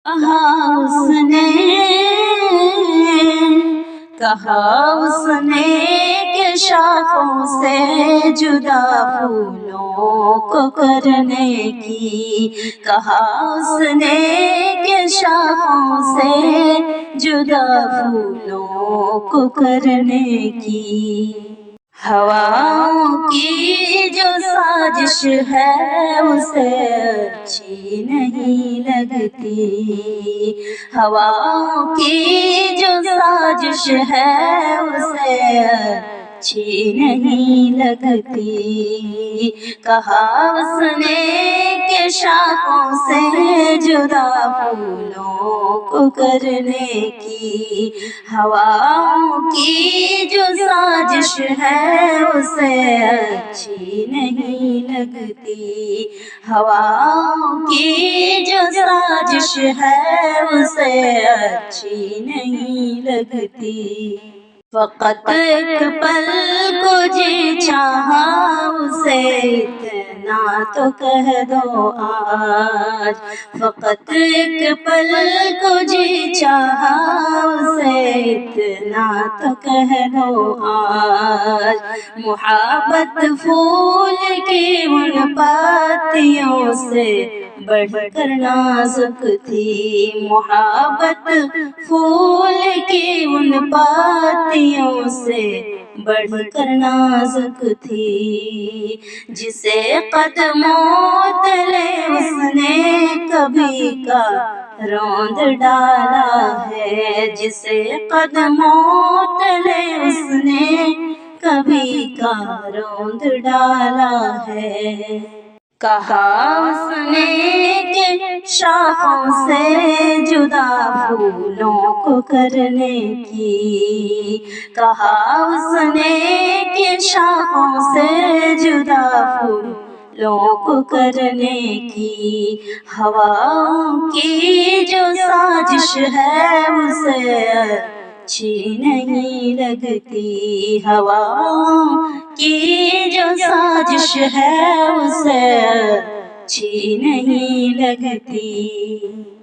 کہا اس نے کہ شاخوں سے جدا پھولوں کو کرنے کی، کہا اس نے کہ شاخوں سے جدا پھولوں کو کرنے کی۔ ہواؤں کی جو سازش ہے اسے اچھی نہیں لگتی، ہواؤں کی جو سازش ہے اسے اچھی نہیں لگتی۔ کہا اس نے کہ شاخوں سے جدا پھولوں کو کرنے کی، ہواؤں کی جو سازش ہے اسے اچھی نہیں لگتی، ہواؤں کی جو سازش ہے اسے اچھی نہیں لگتی۔ فقط ایک پل کو جی چاہا اسے اتنا تو کہہ دو آج، فقط ایک پل کو جی چاہا اسے اتنا تو کہہ دو آج۔ محبت پھول کی ان پاتیوں سے بڑھ کر نازک تھی، محبت پھول کی ان پاتیوں سے بڑھ کر نازک تھی، جسے قدموں تلے اس نے کبھی کا روند ڈالا ہے، جسے قدموں تلے اس نے کبھی کا روند ڈالا ہے۔ کہا اس نے کہ شاخوں سے جدا پھولوں کو کرنے کی، کہا اس نے کہ شاخوں سے جدا پھولوں کو کرنے کی، ہواؤں کی جو سازش ہے اسے اچھی نہیں لگتی، ہواؤں کی جو سازش ہے اسے اچھی نہیں لگتی۔